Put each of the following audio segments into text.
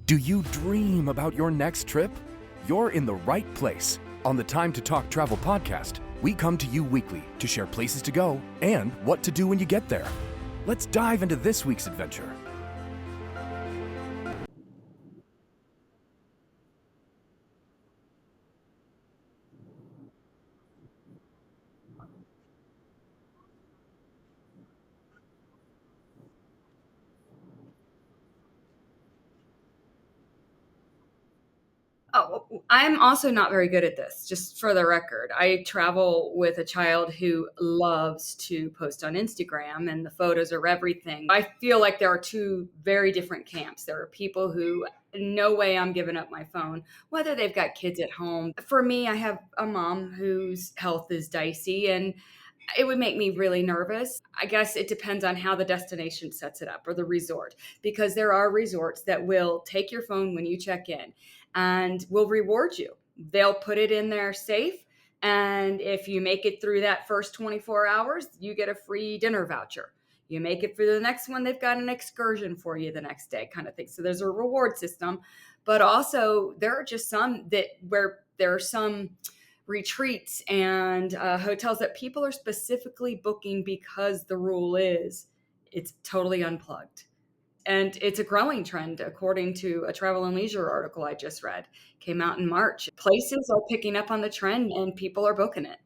Do you dream about your next trip? You're in the right place. On the Time to Talk Travel podcast, we come to you weekly to share places to go and what to do when you get there. Let's dive into this week's adventure. Oh, I'm also not very good at this, just for the record. I travel with a child who loves to post on Instagram, and the photos are everything. I feel like there are two very different camps. There are people who, no way I'm giving up my phone, whether they've got kids at home. For me, I have a mom whose health is dicey, and it would make me really nervous. I guess it depends on how the destination sets it up or the resort, because there are resorts that will take your phone when you check in and will reward you. They'll put it in there safe. And if you make it through that first 24 hours, you get a free dinner voucher. You make it through the next one, they've got an excursion for you the next day, kind of thing. So there's a reward system. But also, there are just some that where there are some retreats and hotels that people are specifically booking because the rule is it's totally unplugged. And it's a growing trend, according to a travel and leisure article I just read. Came out in March. Places are picking up on the trend and people are booking it.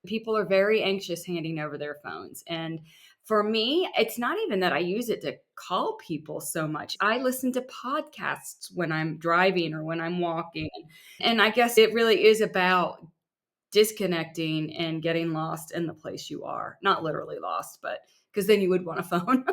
People are very anxious handing over their phones. And for me, it's not even that I use it to call people so much. I listen to podcasts when I'm driving or when I'm walking. And I guess it really is about disconnecting and getting lost in the place you are. Not literally lost, but because then you would want a phone.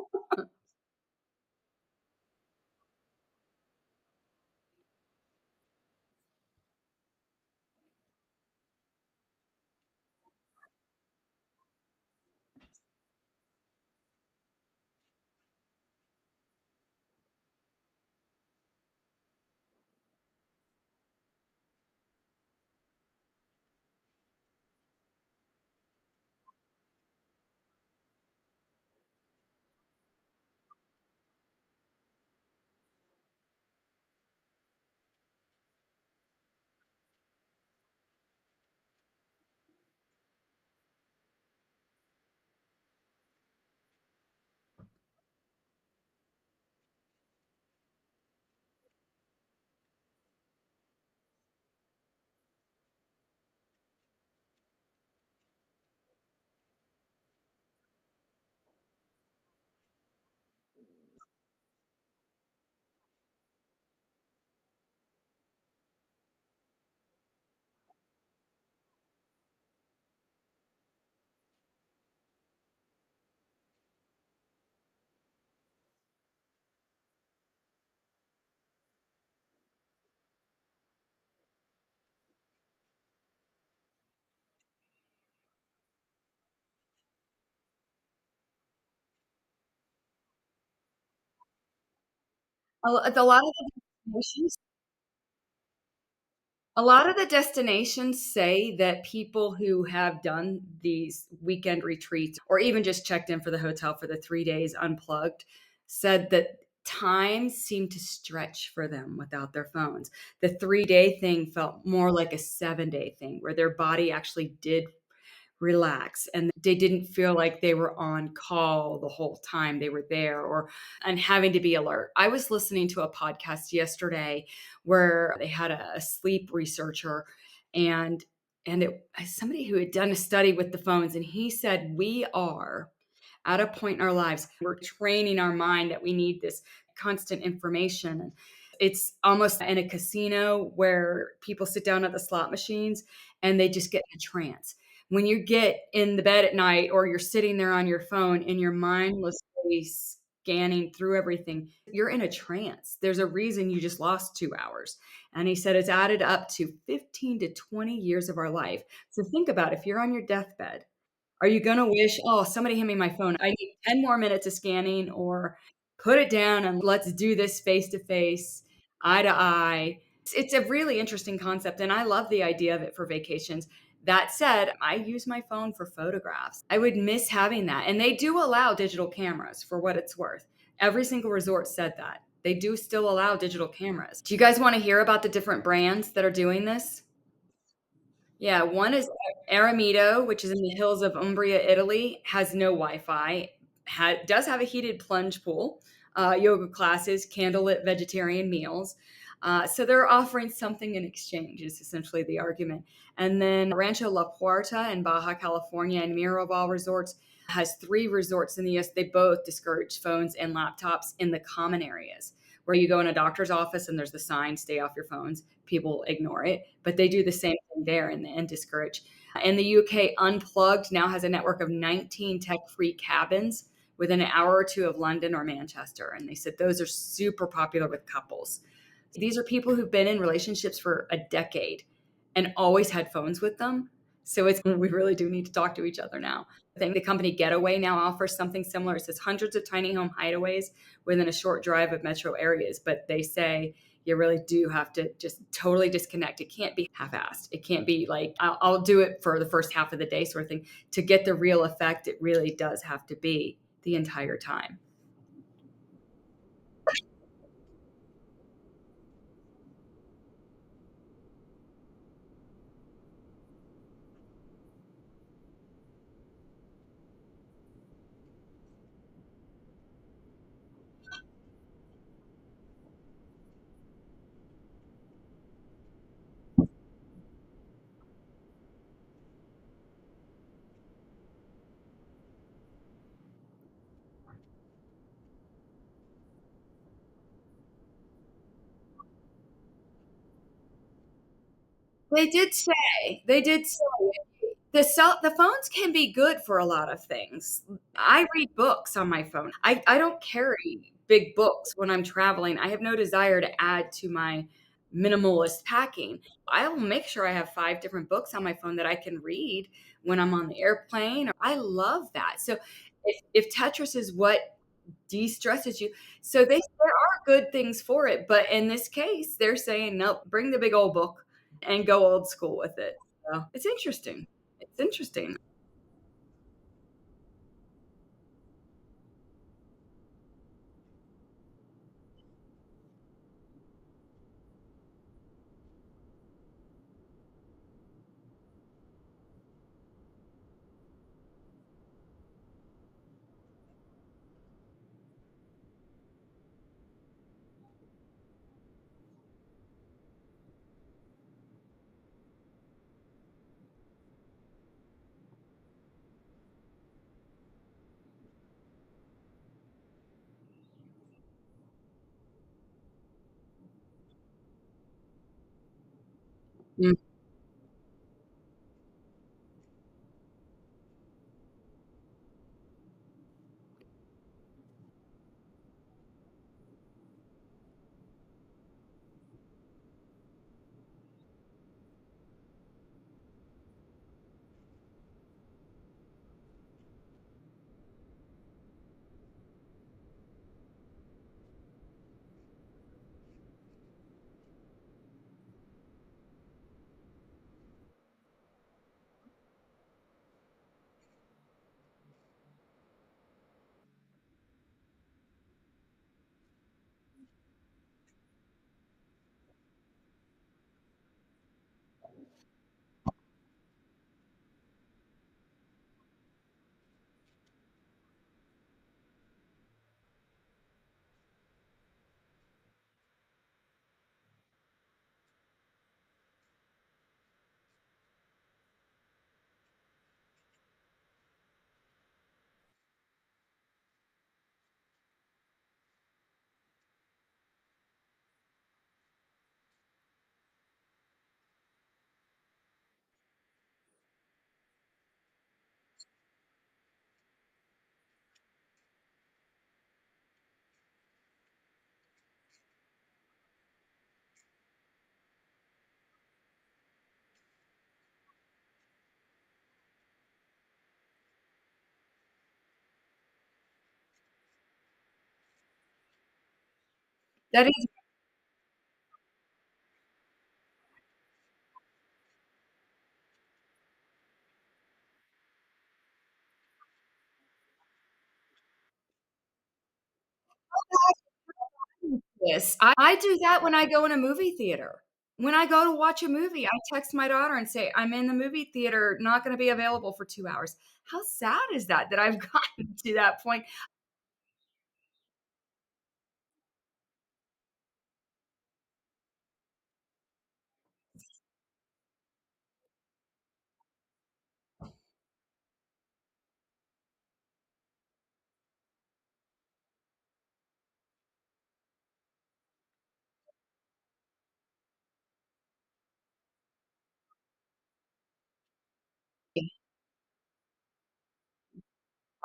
A lot of the destinations a lot of the destinations say that people who have done these weekend retreats or even just checked in for the hotel for the 3 days unplugged said that time seemed to stretch for them without their phones. The 3-day thing felt more like a 7-day thing where their body actually did relax and they didn't feel like they were on call the whole time they were there or and having to be alert. I was listening to a podcast yesterday where they had a sleep researcher and it somebody who had done a study with the phones and he said we are at a point in our lives we're training our mind that we need this constant information. It's almost in a casino where people sit down at the slot machines and they just get in a trance. When you get in the bed at night or you're sitting there on your phone and you're mindlessly scanning through everything, you're in a trance. There's a reason you just lost 2 hours. And he said it's added up to 15 to 20 years of our life. So think about if you're on your deathbed, are you gonna wish, "Oh, somebody hand me my phone. I need 10 more minutes of scanning," or "Put it down and let's do this face to face, eye to eye." It's a really interesting concept, and I love the idea of it for vacations. That said, I use my phone for photographs. I would miss having that, and they do allow digital cameras for what it's worth. Every single resort said that. They do still allow digital cameras. Do you guys wanna hear about the different brands that are doing this? Yeah, one is Eremito, which is in the hills of Umbria, Italy, has no Wi-Fi, does have a heated plunge pool, yoga classes, candlelit vegetarian meals. So they're offering something in exchange is essentially the argument. And then Rancho La Puerta in Baja California and Mirabal Resorts has 3 resorts in the US. They both discourage phones and laptops in the common areas where you go in a doctor's office and there's the sign, stay off your phones. People ignore it, but they do the same thing there and discourage. In the UK, Unplugged now has a network of 19 tech-free cabins within an hour or two of London or Manchester. And they said those are super popular with couples. These are people who've been in relationships for a decade and always had phones with them. So it's we really do need to talk to each other now. I think the company Getaway now offers something similar. It says hundreds of tiny home hideaways within a short drive of metro areas, but they say you really do have to just totally disconnect. It can't be half-assed. It can't be like I'll do it for the first half of the day sort of thing. To get the real effect, it really does have to be the entire time. They did say the phones can be good for a lot of things. I read books on my phone. I don't carry big books when I'm traveling. I have no desire to add to my minimalist packing. I'll make sure I have 5 different books on my phone that I can read when I'm on the airplane. I love that. So if Tetris is what de-stresses you, so there are good things for it, but in this case, they're saying, "Nope, bring the big old book and go old school with it." So, it's interesting. It's interesting. Mm. That is Yes, I do that when I go in a movie theater. When I go to watch a movie, I text my daughter and say, "I'm in the movie theater, not gonna be available for 2 hours." How sad is that, that I've gotten to that point?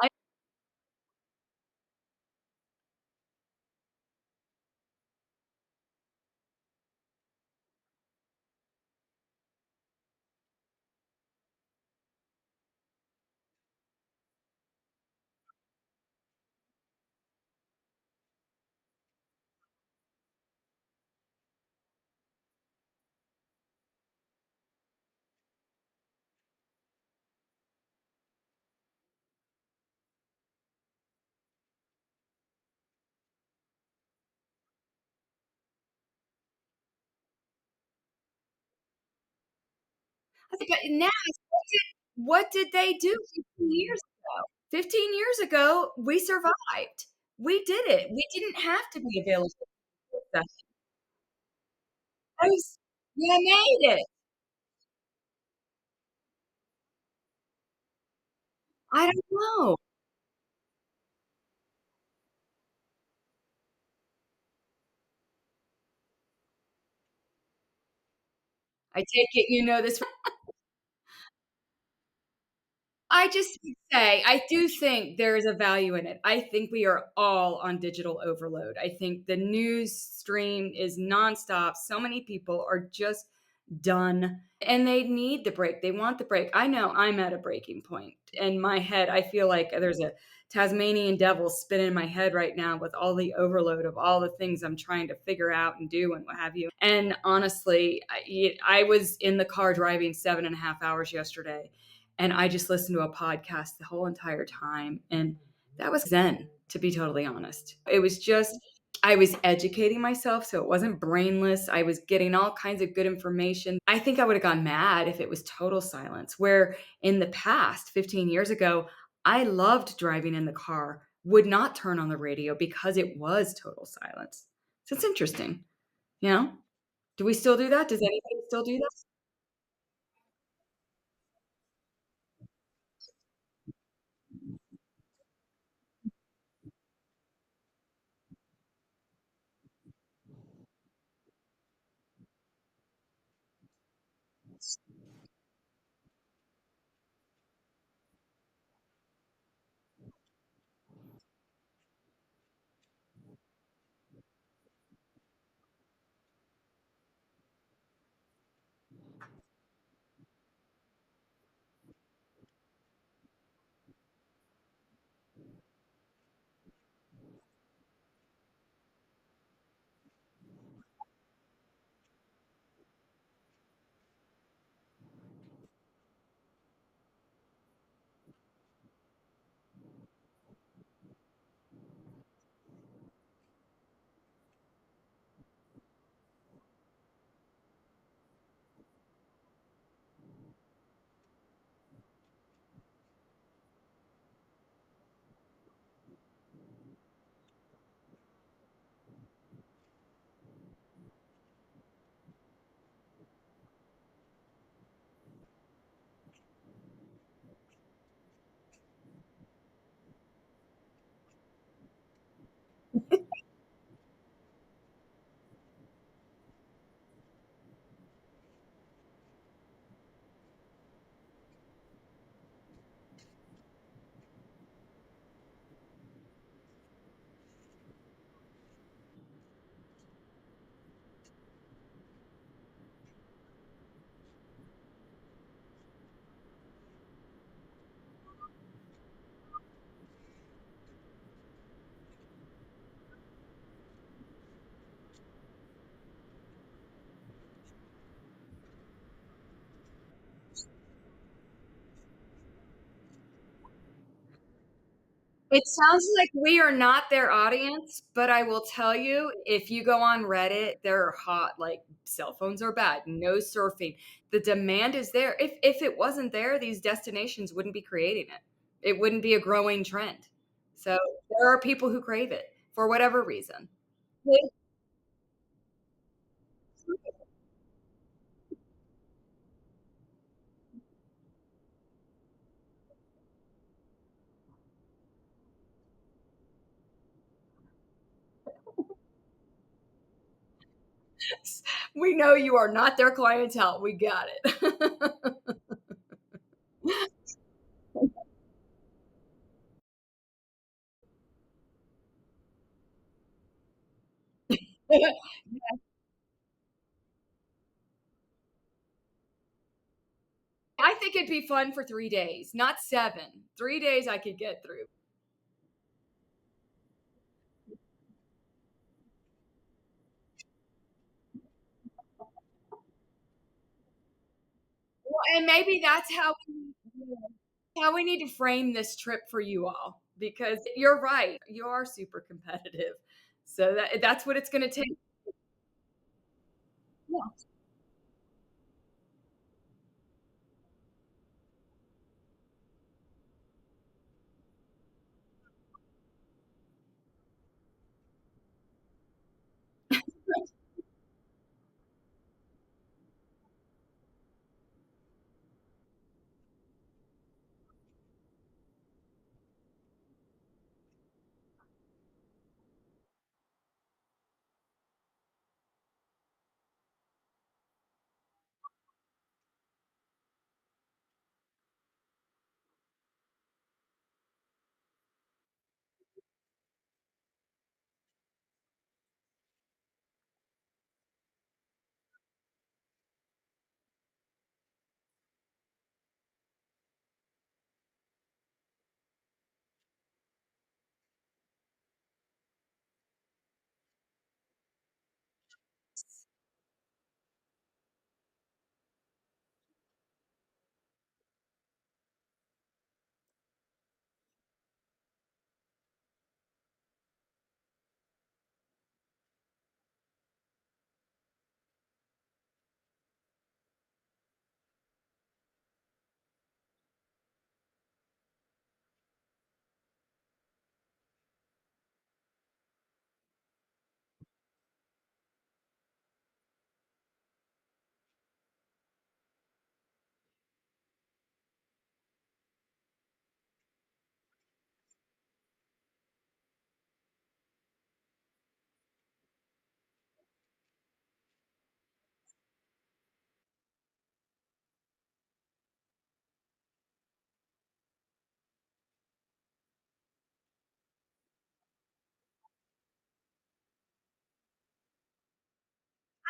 I but now, what did they do 15 years ago? 15 years ago, we survived. We did it. We didn't have to be available for that. I was You made it. I don't know. I take it you know this. I just would say, I do think there is a value in it. I think we are all on digital overload. I think the news stream is nonstop. So many people are just done and they need the break. They want the break. I know I'm at a breaking point in my head. I feel like there's a Tasmanian devil spinning in my head right now with all the overload of all the things I'm trying to figure out and do and what have you. And honestly, I was in the car driving 7.5 hours yesterday, and I just listened to a podcast the whole entire time. And that was zen, to be totally honest. It was just, I was educating myself, so it wasn't brainless. I was getting all kinds of good information. I think I would have gone mad if it was total silence. Where in the past, 15 years ago, I loved driving in the car, would not turn on the radio because it was total silence. So it's interesting, you know? Do we still do that? Does anybody still do that? It sounds like we are not their audience, but I will tell you, if you go on Reddit, they're hot, like, cell phones are bad, no surfing. The demand is there. If it wasn't there, these destinations wouldn't be creating it. It wouldn't be a growing trend. So, there are people who crave it for whatever reason. They We know you are not their clientele, we got it. I think it'd be fun for 3 days, not 7. 3 days I could get through. Well, and maybe that's how we need to frame this trip for you all, because you're right, you are super competitive. So that's what it's gonna take. Yeah.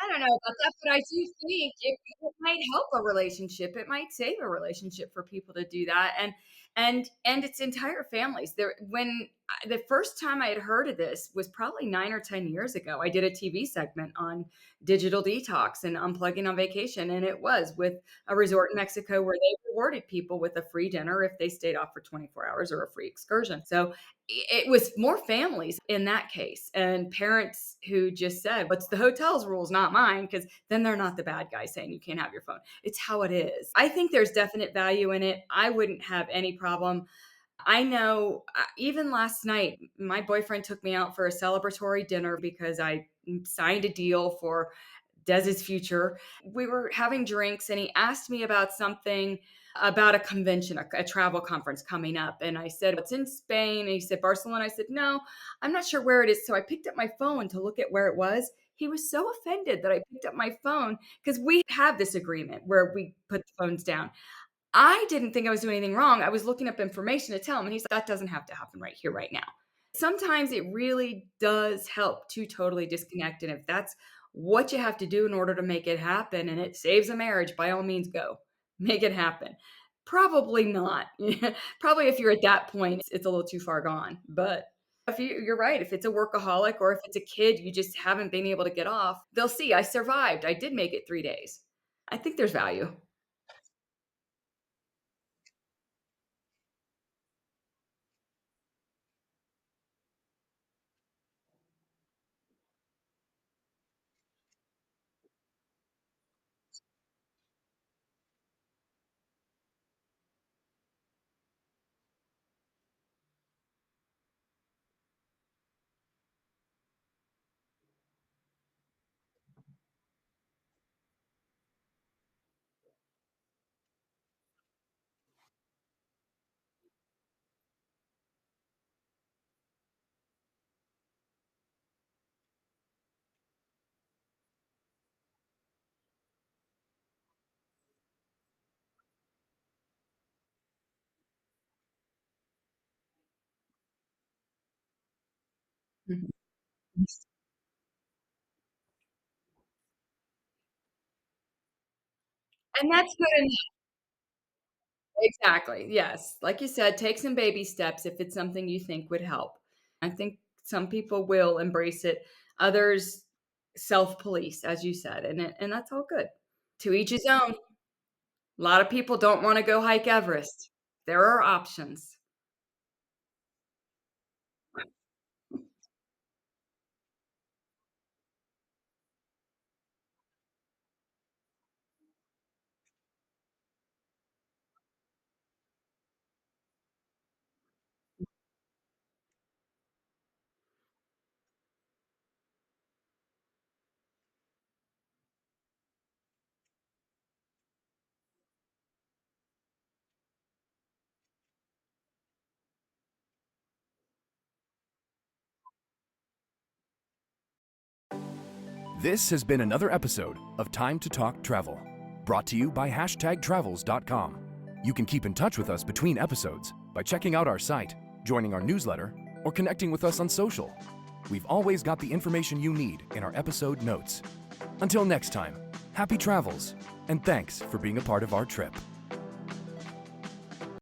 I don't know about that, but I do think it might help a relationship. It might save a relationship for people to do that, and it's entire families. The first time I had heard of this was probably 9 or 10 years ago. I did a TV segment on digital detox and unplugging on vacation, and it was with a resort in Mexico where they rewarded people with a free dinner if they stayed off for 24 hours or a free excursion. So it was more families in that case, and parents who just said, "What's the hotel's rules, not mine," because then they're not the bad guy saying you can't have your phone. It's how it is. I think there's definite value in it. I wouldn't have any problem. I know, even last night, my boyfriend took me out for a celebratory dinner because I signed a deal for Dez's future. We were having drinks and he asked me about something, about a convention, a travel conference coming up. And I said, "It's in Spain." And he said, "Barcelona." I said, "No, I'm not sure where it is." So I picked up my phone to look at where it was. He was so offended that I picked up my phone because we have this agreement where we put the phones down. I didn't think I was doing anything wrong. I was looking up information to tell him, and he's like, "That doesn't have to happen right here, right now." Sometimes it really does help to totally disconnect, and if that's what you have to do in order to make it happen and it saves a marriage, by all means go. Make it happen. Probably not. Probably if you're at that point, it's a little too far gone, but if you're right, if it's a workaholic or if it's a kid you just haven't been able to get off, they'll see, "I survived. I did make it 3 days." I think there's value. Mhm. And that's good enough. Exactly, yes. Like you said, take some baby steps if it's something you think would help. I think some people will embrace it, others self-police, as you said, and that's all good. To each his own. A lot of people don't wanna go hike Everest. There are options. This has been another episode of Time to Talk Travel, brought to you by #travels.com. You can keep in touch with us between episodes by checking out our site, joining our newsletter, or connecting with us on social. We've always got the information you need in our episode notes. Until next time, happy travels, and thanks for being a part of our trip.